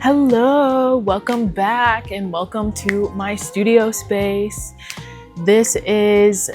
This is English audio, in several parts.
Hello, welcome back and welcome to my studio space. This is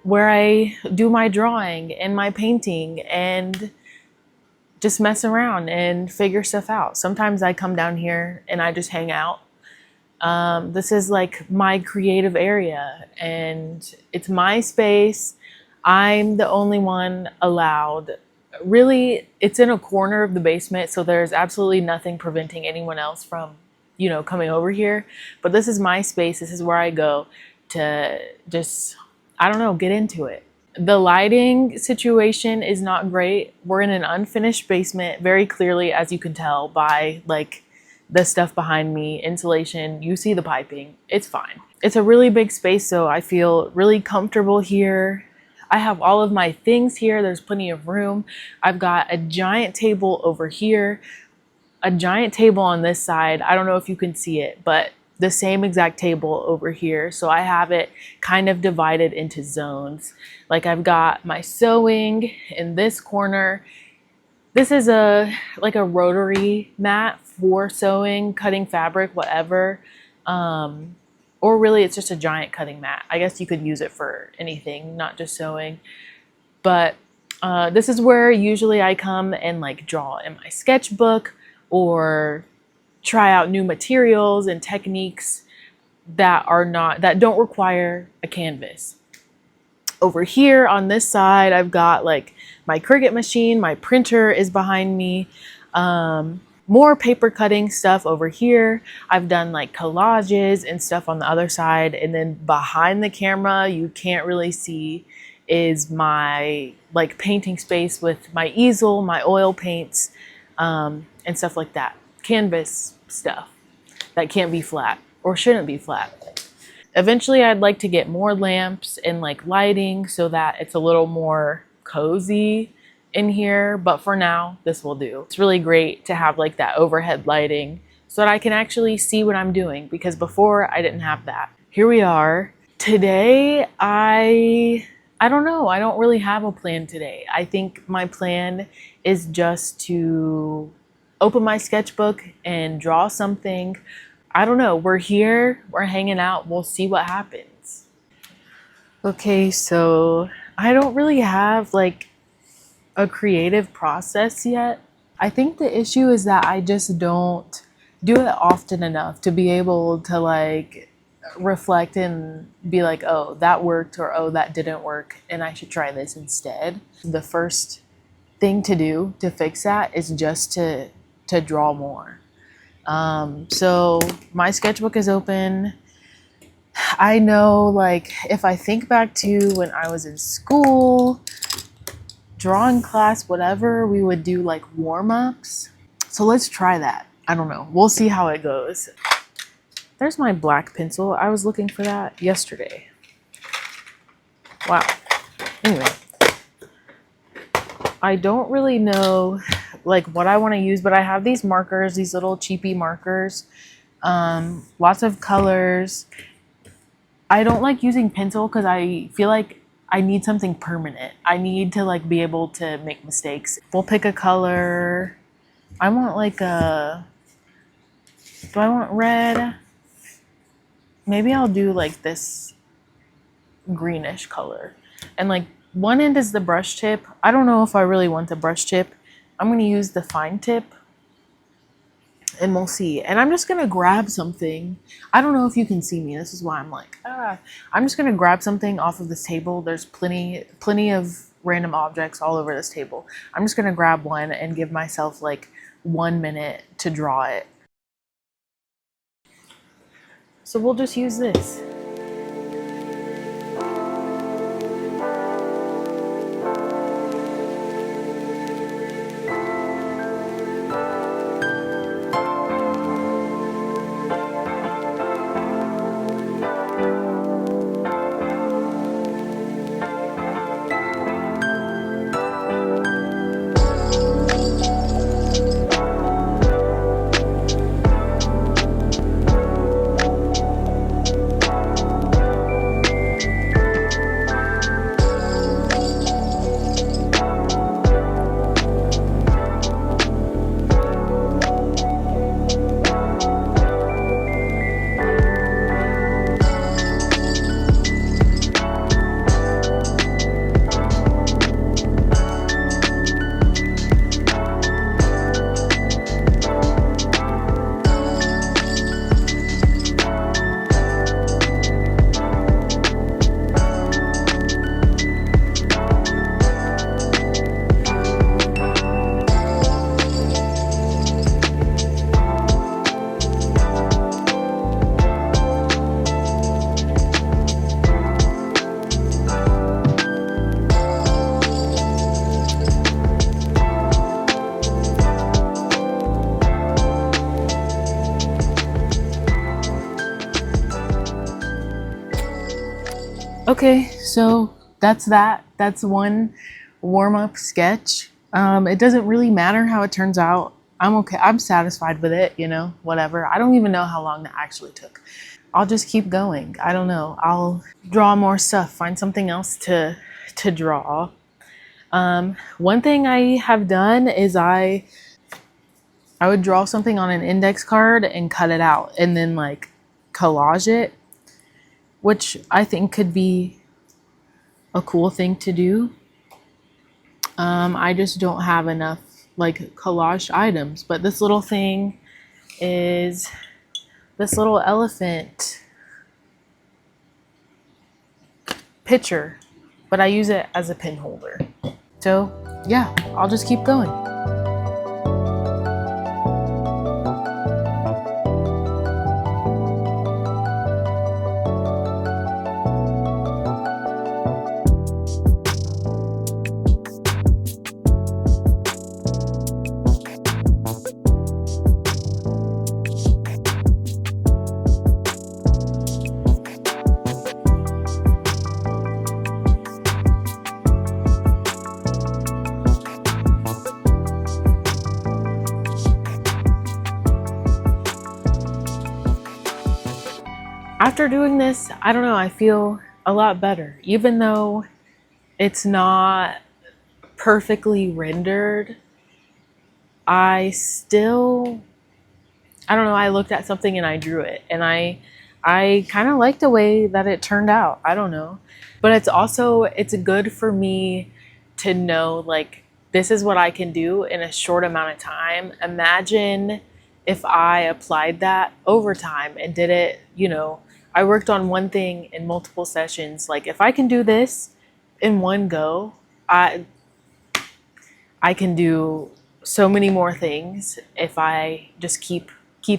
where I do my drawing and my painting and just mess around and figure stuff out. Sometimes I come down here and I just hang out. This is like my creative area and it's my space. I'm the only one allowed. Really, it's in a corner of the basement, so there's absolutely nothing preventing anyone else from, coming over here. But this is my space. This is where I go to just, I don't know, get into it. The lighting situation is not great. We're in an unfinished basement, very clearly, as you can tell by like the stuff behind me, insulation, you see the piping, it's fine. It's a really big space, so I feel really comfortable here. I have all of my things here. There's plenty of room. I've got a giant table over here, a giant table on this side. I don't know if you can see it, but the same exact table over here. So I have it kind of divided into zones. Like I've got my sewing in this corner. This is like a rotary mat for sewing, cutting fabric, whatever. Or really it's just a giant cutting mat. I guess you could use it for anything, not just sewing. But this is where usually I come and like draw in my sketchbook or try out new materials and techniques that don't require a canvas. Over here on this side, I've got like my Cricut machine, my printer is behind me. More paper cutting stuff over here. I've done like collages and stuff on the other side. And then behind the camera, you can't really see, is my like painting space with my easel, my oil paints, and stuff like that. Canvas stuff that can't be flat or shouldn't be flat. Eventually, I'd like to get more lamps and like lighting so that it's a little more cozy in here, but for now this will do. It's really great to have like that overhead lighting so that I can actually see what I'm doing, because before I didn't have that. Here we are. Today I don't know, I don't really have a plan today. I think my plan is just to open my sketchbook and draw something. I don't know, we're here, we're hanging out, we'll see what happens. Okay, so I don't really have like a creative process yet. I think the issue is that I just don't do it often enough to be able to like reflect and be like, oh, that worked, or oh, that didn't work and I should try this instead. The first thing to do to fix that is just to draw more. So my sketchbook is open. I know, like, if I think back to when I was in school, drawing class, whatever, we would do like warm-ups. So let's try that. I don't know. We'll see how it goes. There's my black pencil. I was looking for that yesterday. Wow. Anyway, I don't really know like what I want to use, but I have these markers, these little cheapy markers, lots of colors. I don't like using pencil because I feel like I need something permanent. I need to like be able to make mistakes. We'll pick a color. I want like do I want red? Maybe I'll do like this greenish color. And like one end is the brush tip. I don't know if I really want the brush tip. I'm going to use the fine tip and we'll see. And I'm just going to grab something. I don't know if you can see me. This is why I'm like, I'm just going to grab something off of this table. There's plenty of random objects all over this table. I'm just going to grab one and give myself like 1 minute to draw it. So we'll just use this. Okay, so that's that. That's one warm-up sketch. It doesn't really matter how it turns out. I'm okay. I'm satisfied with it, whatever. I don't even know how long that actually took. I'll just keep going. I don't know. I'll draw more stuff, find something else to draw. One thing I have done is I would draw something on an index card and cut it out and then like collage it, which I think could be a cool thing to do. I just don't have enough like collage items, but this little thing is this little elephant picture, but I use it as a pin holder. So yeah, I'll just keep going. After doing this, I don't know, I feel a lot better. Even though it's not perfectly rendered, I don't know, I looked at something and I drew it, and I kind of like the way that it turned out. I don't know. But it's good for me to know like this is what I can do in a short amount of time. Imagine if I applied that over time and did it, I worked on one thing in multiple sessions. Like if I can do this in one go, I can do so many more things if I just keep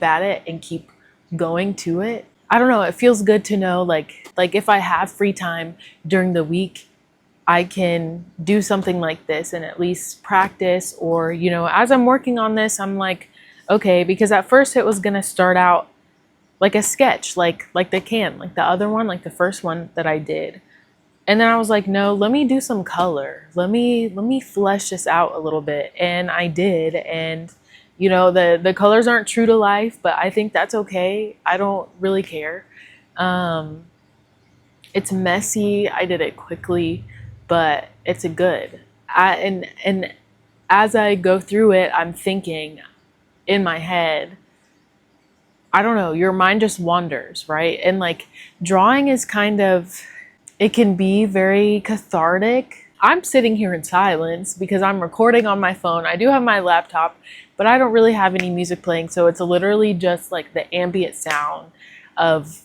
at it and keep going to it. I don't know, it feels good to know like if I have free time during the week, I can do something like this and at least practice, or as I'm working on this, I'm like, okay, because at first it was going to start out like a sketch, like the other one, like the first one that I did. And then I was like, no, let me do some color. Let me flesh this out a little bit. And I did. And the colors aren't true to life, but I think that's okay. I don't really care. It's messy. I did it quickly, but it's a good. And as I go through it, I'm thinking in my head, I don't know, your mind just wanders, right? And like drawing is it can be very cathartic. I'm sitting here in silence because I'm recording on my phone. I do have my laptop, but I don't really have any music playing. So it's literally just like the ambient sound of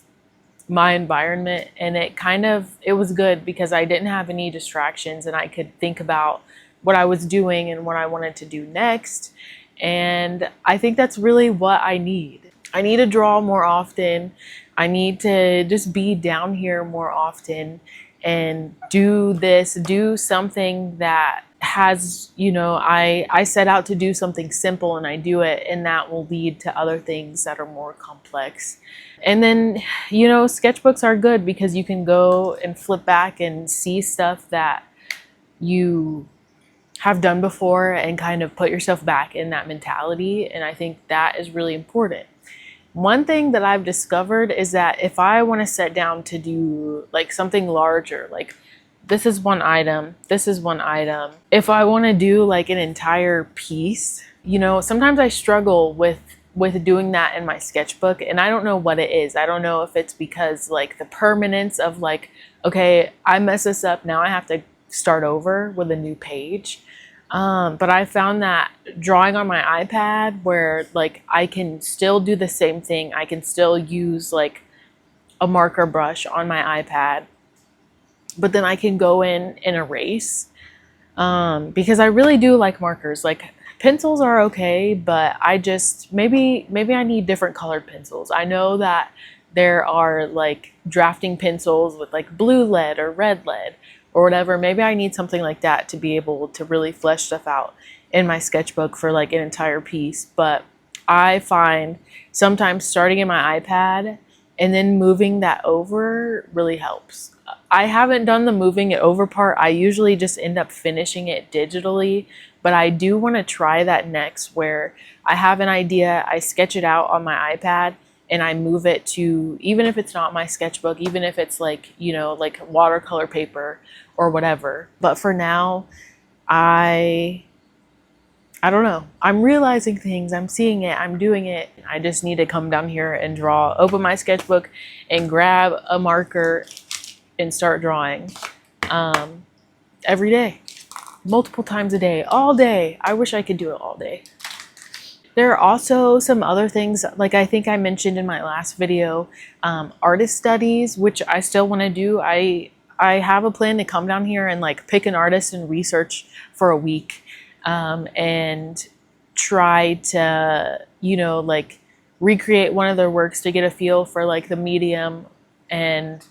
my environment. And it was good because I didn't have any distractions and I could think about what I was doing and what I wanted to do next. And I think that's really what I need. I need to draw more often. I need to just be down here more often and do something that has, I set out to do something simple and I do it, and that will lead to other things that are more complex. And then, sketchbooks are good because you can go and flip back and see stuff that you have done before and kind of put yourself back in that mentality. And I think that is really important. One thing that I've discovered is that if I want to sit down to do like something larger, like this is one item, this is one item. If I want to do like an entire piece, sometimes I struggle with doing that in my sketchbook, and I don't know what it is. I don't know if it's because like the permanence of like, okay, I mess this up, now I have to start over with a new page. But I found that drawing on my iPad, where like I can still do the same thing, I can still use like a marker brush on my iPad, but then I can go in and erase, because I really do like markers. Like pencils are okay, but I just maybe I need different colored pencils. I know that there are like drafting pencils with like blue lead or red lead or whatever. Maybe I need something like that to be able to really flesh stuff out in my sketchbook for like an entire piece. But I find sometimes starting in my iPad and then moving that over really helps. I haven't done the moving it over part. I usually just end up finishing it digitally, but I do want to try that next, where I have an idea, I sketch it out on my iPad, and I move it to, even if it's not my sketchbook, even if it's like, you know, like watercolor paper or whatever. But for now, I don't know. I'm realizing things, I'm seeing it, I'm doing it. I just need to come down here and draw, open my sketchbook and grab a marker and start drawing every day, multiple times a day, all day. I wish I could do it all day. There are also some other things, like I think I mentioned in my last video, artist studies, which I still want to do. I have a plan to come down here and like pick an artist and research for a week, and try to, you know, like recreate one of their works to get a feel for like the medium, and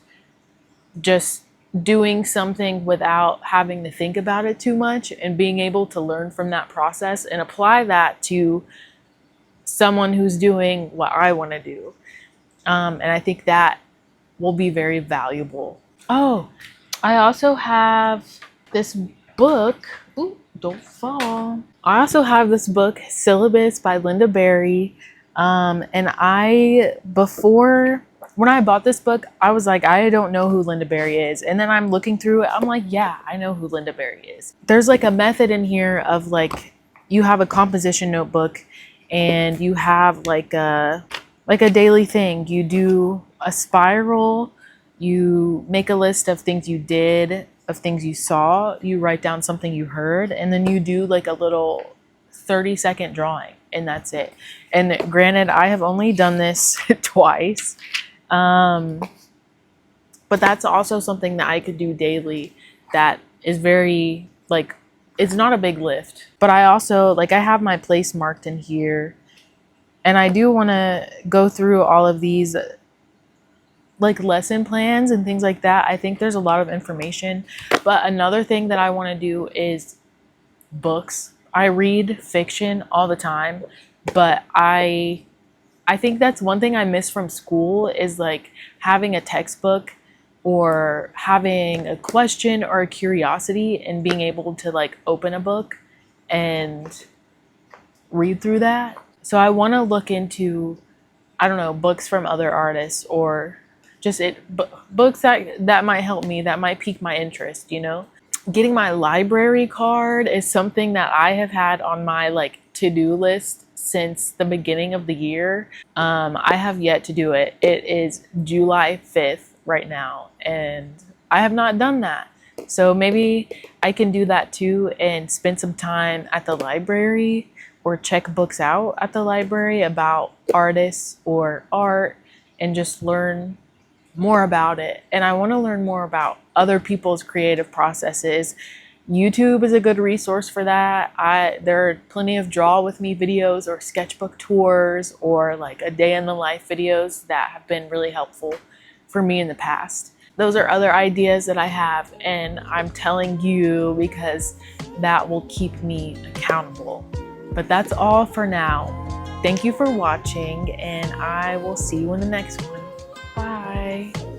just doing something without having to think about it too much, and being able to learn from that process and apply that to someone who's doing what I want to do. And I think that will be very valuable. Oh, I also have this book. Ooh, don't fall. I also have this book, Syllabus by Linda Berry. And before, when I bought this book, I was like, I don't know who Linda Berry is. And then I'm looking through it, I'm like, yeah, I know who Linda Berry is. There's like a method in here of like, you have a composition notebook, and you have like a daily thing. You do a spiral, you make a list of things you did, of things you saw, you write down something you heard, and then you do like a little 30-second drawing, and that's it. And granted, I have only done this twice, but that's also something that I could do daily that is very like, it's not a big lift. But I also, like, I have my place marked in here, and I do want to go through all of these like lesson plans and things like that. I think there's a lot of information. But another thing that I want to do is books. I read fiction all the time, but I think that's one thing I miss from school, is like having a textbook or having a question or a curiosity and being able to like open a book and read through that. So I want to look into, I don't know, books from other artists, or just books that might help me, that might pique my interest, you know? Getting my library card is something that I have had on my like to-do list since the beginning of the year. I have yet to do it. It is July 5th right now, and I have not done that. So maybe I can do that too, and spend some time at the library, or check books out at the library about artists or art, and just learn more about it. And I want to learn more about other people's creative processes. YouTube is a good resource for that. There are plenty of draw with me videos, or sketchbook tours, or like a day in the life videos that have been really helpful for me in the past. Those are other ideas that I have, and I'm telling you because that will keep me accountable. But that's all for now. Thank you for watching, and I will see you in the next one. Bye.